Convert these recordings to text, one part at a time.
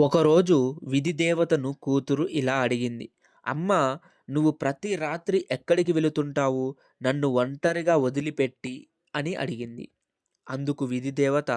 ఒకరోజు విధిదేవతను కూతురు ఇలా అడిగింది. అమ్మా, నువ్వు ప్రతి రాత్రి ఎక్కడికి వెళుతుంటావు? నన్ను ఒంటరిగా వదిలిపెట్టి అని అడిగింది. అందుకు విధిదేవత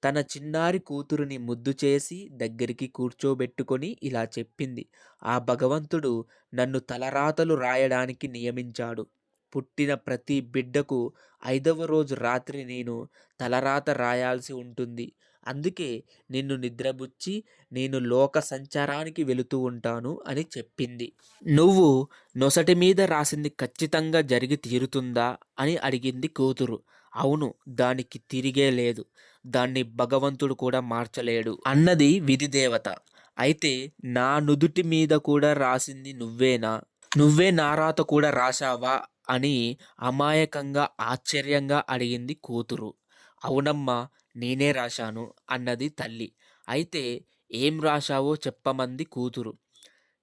తన చిన్నారి కూతురిని ముద్దు చేసి దగ్గరికి కూర్చోబెట్టుకొని ఇలా చెప్పింది. ఆ భగవంతుడు నన్ను తలరాతలు రాయడానికి నియమించాడు. పుట్టిన ప్రతి బిడ్డకు 5వ రోజు రాత్రి నేను తలరాత రాయాల్సి ఉంటుంది. అందుకే నిన్ను నిద్రబుచ్చి నేను లోక సంచారానికి వెళుతూ ఉంటాను అని చెప్పింది. నువ్వు నొసటి మీద రాసింది ఖచ్చితంగా జరిగి తీరుతుందా అని అడిగింది కూతురు. అవును, దానికి తిరిగే లేదు. దాన్ని భగవంతుడు కూడా మార్చలేడు అన్నది విధిదేవత. అయితే నా నుదుటి మీద కూడా రాసింది నువ్వేనా? నువ్వే నా రాత కూడా రాశావా అని అమాయకంగా ఆశ్చర్యంగా అడిగింది కూతురు. అవునమ్మా, నేనే రాశాను అన్నది తల్లి. అయితే ఏం రాశావో చెప్పమంది కూతురు.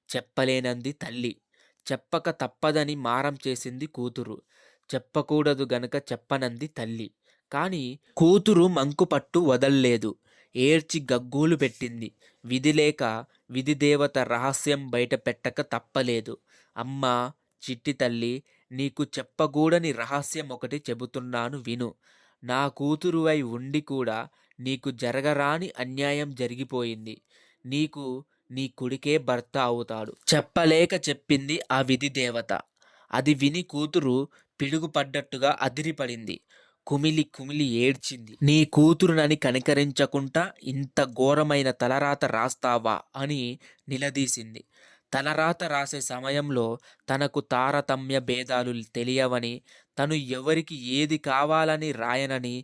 చెప్పలేనంది తల్లి. చెప్పక తప్పదని మారం చేసింది కూతురు. చెప్పకూడదు గనక చెప్పనంది తల్లి. కానీ కూతురు మంకుపట్టు వదల్లేదు. ఏడ్చి గగ్గోలు పెట్టింది. విధిలేక విధిదేవత రహస్యం బయట పెట్టక తప్పలేదు. అమ్మా, చిట్టి తల్లి, నీకు చెప్పకూడని రహస్యం ఒకటి చెబుతున్నాను విను. నా కూతురువై ఉండి కూడా నీకు జరగరాని అన్యాయం జరిగిపోయింది. నీకు నీ కొడుకే భర్త అవుతాడు. చెప్పలేక చెప్పింది ఆ విధి దేవత. అది విని కూతురు పిడుగుపడ్డట్టుగా అదిరిపడింది. కుమిలి కుమిలి ఏడ్చింది. నీ కూతురునని కనికరించకుండా ఇంత ఘోరమైన తలరాత రాస్తావా అని నిలదీసింది. తలరాత రాసే సమయంలో తనకు తారతమ్య భేదాలు తెలియవని, తను ఎవరికి ఏది కావాలని రాయనని,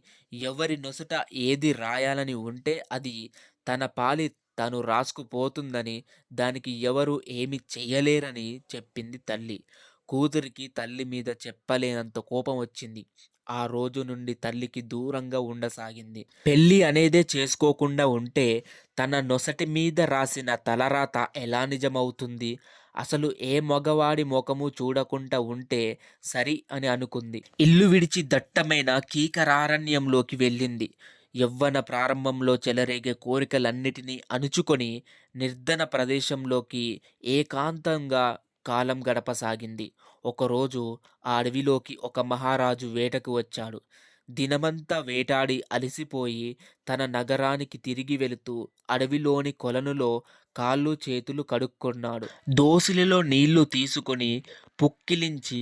ఎవరి నొసట ఏది రాయాలని ఉంటే అది తన పాలి తను రాసుకుపోతుందని, దానికి ఎవరు ఏమి చెయ్యలేరని చెప్పింది తల్లి. కూతురికి తల్లి మీద చెప్పలేనంత కోపం వచ్చింది. ఆ రోజు నుండి తల్లికి దూరంగా ఉండసాగింది. పెళ్ళి అనేదే చేసుకోకుండా ఉంటే తన నొసటి మీద రాసిన తలరాత ఎలా నిజమవుతుంది? అసలు ఏ మగవాడి ముఖము చూడకుండా ఉంటే సరి అని అనుకుంది. ఇల్లు విడిచి దట్టమైన కీకరారణ్యంలోకి వెళ్ళింది. యవ్వన ప్రారంభంలో చెలరేగే కోరికలన్నిటినీ అణుచుకొని నిర్ధన ప్రదేశంలోకి ఏకాంతంగా కాలం గడపసాగింది. ఒకరోజు ఆ అడవిలోకి ఒక మహారాజు వేటకు వచ్చాడు. దినమంతా వేటాడి అలసిపోయి తన నగరానికి తిరిగి వెళుతూ అడవిలోని కొలనులో కాళ్ళు చేతులు కడుక్కున్నాడు. దోసిలిలో నీళ్లు తీసుకొని పుక్కిలించి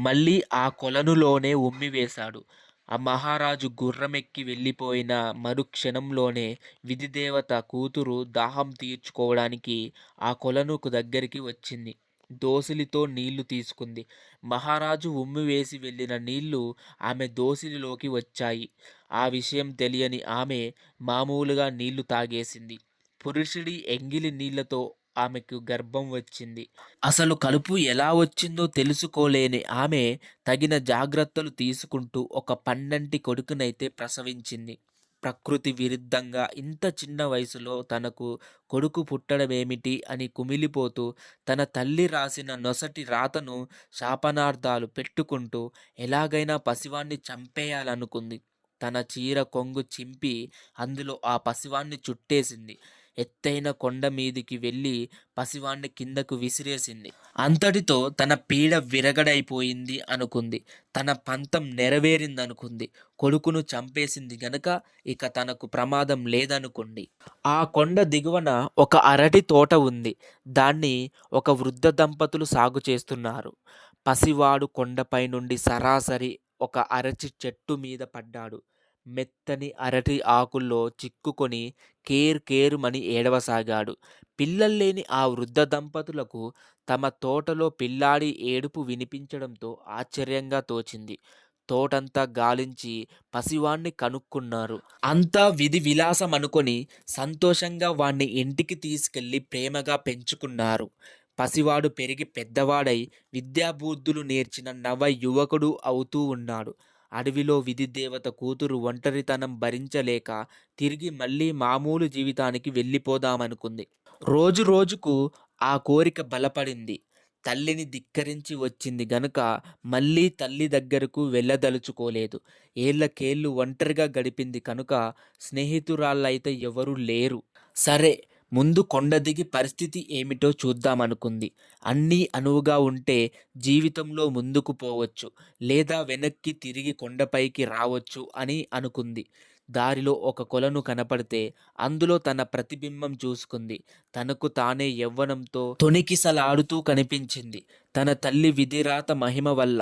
మళ్ళీ ఆ కొలనులోనే ఉమ్మివేశాడు. ఆ మహారాజు గుర్రమెక్కి వెళ్ళిపోయిన మరుక్షణంలోనే విధిదేవత కూతురు దాహం తీర్చుకోవడానికి ఆ కొలనుకు దగ్గరికి వచ్చింది. దోసిలితో నీళ్లు తీసుకుంది. మహారాజు ఉమ్మివేసి వెళ్ళిన నీళ్లు ఆమె దోసిలిలోకి వచ్చాయి. ఆ విషయం తెలియని ఆమె మామూలుగా నీళ్లు తాగేసింది. పురుషుడి ఎంగిలి నీళ్లతో ఆమెకు గర్భం వచ్చింది. అసలు కలుపు ఎలా వచ్చిందో తెలుసుకోలేని ఆమె తగిన జాగ్రత్తలు తీసుకుంటూ ఒక పండంటి కొడుకునైతే ప్రసవించింది. ప్రకృతి విరుద్ధంగా ఇంత చిన్న వయసులో తనకు కొడుకు పుట్టడమేమిటి అని కుమిలిపోతూ తన తల్లి రాసిన నొసటి రాతను శాపనార్థాలు పెట్టుకుంటూ ఎలాగైనా పసివాణ్ణి చంపేయాలనుకుంది. తన చీర కొంగు చింపి అందులో ఆ పసివాణ్ణి చుట్టేసింది. ఎత్తైన కొండ మీదికి వెళ్ళి పసివాణ్ణి కిందకు విసిరేసింది. అంతటితో తన పీడ విరగడైపోయింది అనుకుంది. తన పంతం నెరవేరిందనుకుంది. కొడుకును చంపేసింది గనక ఇక తనకు ప్రమాదం లేదనుకోండి. ఆ కొండ దిగువన ఒక అరటి తోట ఉంది. దాన్ని ఒక వృద్ధ దంపతులు సాగు చేస్తున్నారు. పసివాడు కొండపై నుండి సరాసరి ఒక అరటి చెట్టు మీద పడ్డాడు. మెత్తని అరటి ఆకుల్లో చిక్కుకొని కేర్ కేరుమని ఏడవసాగాడు. పిల్లల్లేని ఆ వృద్ధ దంపతులకు తమ తోటలో పిల్లాడి ఏడుపు వినిపించడంతో ఆశ్చర్యంగా తోచింది. తోటంతా గాలించి పసివాణ్ణి కనుక్కున్నారు. అంతా విధి విలాసం అనుకొని సంతోషంగా వాణ్ణి ఇంటికి తీసుకెళ్లి ప్రేమగా పెంచుకున్నారు. పసివాడు పెరిగి పెద్దవాడై విద్యాబుద్ధులు నేర్చిన నవ యువకుడు అవుతూ ఉన్నాడు. అడవిలో విధిదేవత కూతురు ఒంటరితనం భరించలేక తిరిగి మళ్ళీ మామూలు జీవితానికి వెళ్ళిపోదామనుకుంది. రోజు రోజుకు ఆ కోరిక బలపడింది. తల్లిని ధిక్కరించి వచ్చింది గనుక మళ్ళీ తల్లి దగ్గరకు వెళ్ళదలుచుకోలేదు. ఏళ్లకేళ్ళు ఒంటరిగా గడిపింది కనుక స్నేహితురాళ్ళైతే ఎవరూ లేరు. సరే, ముందు కొండ దిగి పరిస్థితి ఏమిటో చూద్దామనుకుంది. అన్నీ అనువుగా ఉంటే జీవితంలో ముందుకు పోవచ్చు, లేదా వెనక్కి తిరిగి కొండపైకి రావచ్చు అని అనుకుంది. దారిలో ఒక కొలను కనపడితే అందులో తన ప్రతిబింబం చూసుకుంది. తనకు తానే యవ్వనంతో తొణికిసలాడుతూ కనిపించింది. తన తల్లి విధిరాత మహిమ వల్ల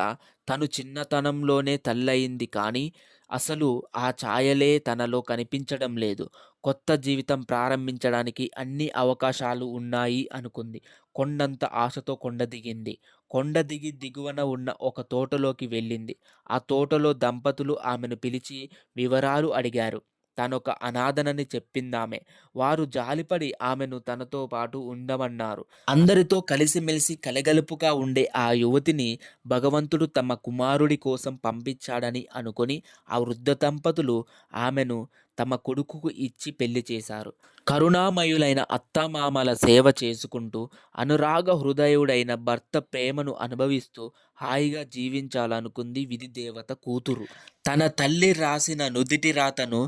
తను చిన్నతనంలోనే తల్లయింది కానీ అసలు ఆ ఛాయలే తనలో కనిపించడం లేదు. కొత్త జీవితం ప్రారంభించడానికి అన్ని అవకాశాలు ఉన్నాయి అనుకుంది. కొండంత ఆశతో కొండ దిగింది. కొండ దిగి దిగువన ఉన్న ఒక తోటలోకి వెళ్ళింది. ఆ తోటలో దంపతులు ఆమెను పిలిచి వివరాలు అడిగారు. తనొక అనాథనని చెప్పిందామె. వారు జాలిపడి ఆమెను తనతో పాటు ఉండమన్నారు. అందరితో కలిసిమెలిసి కలగలుపుగా ఉండే ఆ యువతిని భగవంతుడు తమ కుమారుడి కోసం పంపించాడని అనుకొని ఆ వృద్ధ దంపతులు ఆమెను తమ కొడుకుకు ఇచ్చి పెళ్లి చేశారు. కరుణామయులైన అత్తమామల సేవ చేసుకుంటూ అనురాగ హృదయుడైన భర్త ప్రేమను అనుభవిస్తూ హాయిగా జీవించాలనుకుంది విధిదేవత కూతురు. తన తల్లి రాసిన నుదిటి రాతను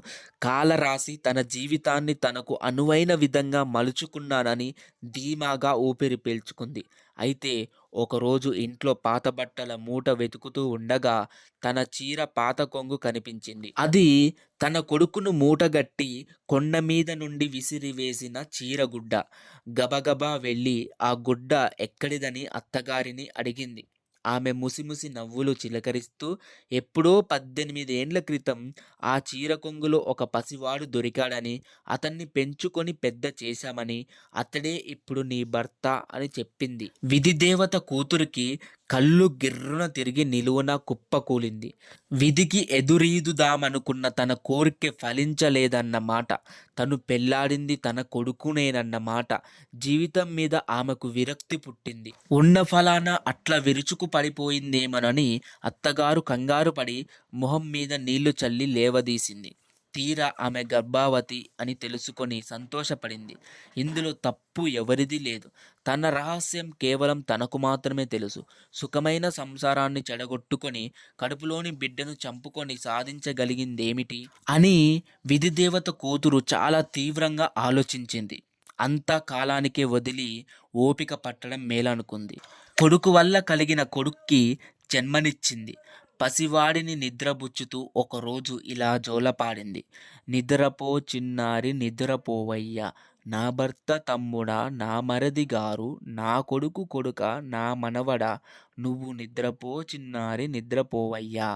కాలరాసి తన జీవితాన్ని తనకు అనువైన విధంగా మలుచుకున్నానని ధీమాగా ఊపిరి పీల్చుకుంది. అయితే ఒకరోజు ఇంట్లో పాత బట్టల మూట వెతుకుతూ ఉండగా తన చీర పాత కొంగు కనిపించింది. అది తన కొడుకును మూటగట్టి కొండ మీద నుండి విసిరివేసిన చీరగుడ్డ. గబగబా వెళ్ళి ఆ గుడ్డ ఎక్కడిదని అత్తగారిని అడిగింది. ఆమె ముసిముసి నవ్వులు చిలకరిస్తూ ఎప్పుడో 18 ఏండ్ల క్రితం ఆ చీర కొంగులో ఒక పసివాడు దొరికాడని, అతన్ని పెంచుకొని పెద్ద చేశామని, అతడే ఇప్పుడు నీ భర్త అని చెప్పింది. విధిదేవత కూతురికి కళ్ళు గిర్రున తిరిగి నిలువున కుప్పకూలింది. విధికి ఎదురీదుదామనుకున్న తన కోరిక ఫలించలేదన్న మాట. తను పెళ్లాడింది తన కొడుకునేనన్న మాట. జీవితం మీద ఆమెకు విరక్తి పుట్టింది. ఉన్న ఫలాన అట్లా విరుచుకు పడిపోయిందేమోనని అత్తగారు కంగారు పడి మొహం మీద నీళ్లు చల్లి లేవదీసింది. తీరా ఆమె గర్భావతి అని తెలుసుకొని సంతోషపడింది. ఇందులో తప్పు ఎవరిది లేదు. తన రహస్యం కేవలం తనకు మాత్రమే తెలుసు. సుఖమైన సంసారాన్ని చెడగొట్టుకొని కడుపులోని బిడ్డను చంపుకొని సాధించగలిగిందేమిటి అని విధిదేవత కూతురు చాలా తీవ్రంగా ఆలోచించింది. అంతా కాలానికే వదిలి ఓపిక పట్టడం మేలనుకుంది. కొడుకు వల్ల కలిగిన కొడుక్కి జన్మనిచ్చింది. పసివాడిని నిద్రబుచ్చుతూ ఒకరోజు ఇలా జోలపాడింది. నిద్రపో చిన్నారి నిద్రపోవయ్యా, నా భర్త తమ్ముడా, నా మరది గారు, నా కొడుకు కొడుకా, నా మనవడా, నువ్వు నిద్రపో చిన్నారి నిద్రపోవయ్యా.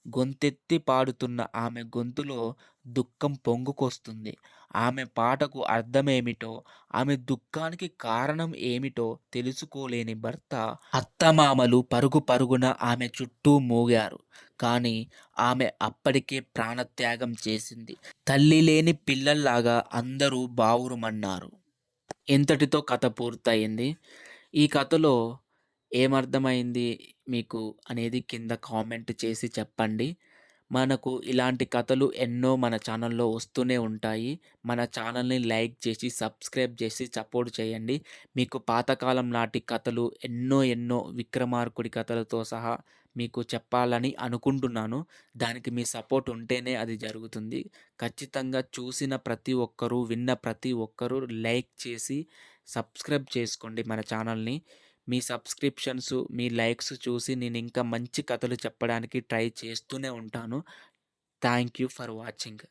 గొంతెత్తి పాడుతున్న ఆమె గొంతులో దుఃఖం పొంగుకొస్తుంది. ఆమె పాటకు అర్థమేమిటో, ఆమె దుఃఖానికి కారణం ఏమిటో తెలుసుకోలేని భర్త, అత్తమామలు పరుగు పరుగున ఆమె చుట్టూ మూగారు. కానీ ఆమె అప్పటికే ప్రాణత్యాగం చేసింది. తల్లి లేని పిల్లల్లాగా అందరూ బావురుమన్నారు. ఇంతటితో కథ పూర్తయింది. ఈ కథలో ఏమర్థమైంది మీకు అనేది కింద కామెంట్ చేసి చెప్పండి. మనకు ఇలాంటి కథలు ఎన్నో మన ఛానల్‌లో వస్తూనే ఉంటాయి. మన ఛానల్‌ని లైక్ చేసి, సబ్స్క్రైబ్ చేసి సపోర్ట్ చేయండి. మీకు పాతకాలం నాటి కథలు ఎన్నో ఎన్నో విక్రమార్కుడి కథలతో సహా మీకు చెప్పాలని అనుకుంటున్నాను. దానికి మీ సపోర్ట్ ఉంటేనే అది జరుగుతుంది. ఖచ్చితంగా చూసిన ప్రతి ఒక్కరూ, విన్న ప్రతి ఒక్కరూ లైక్ చేసి సబ్స్క్రైబ్ చేసుకోండి మన ఛానల్‌ని. మీ సబ్స్క్రిప్షన్స్, మీ లైక్స్ చూసి నేనింకా మంచి కథలు చెప్పడానికి ట్రై చేస్తూనే ఉంటాను. Thank you for watching.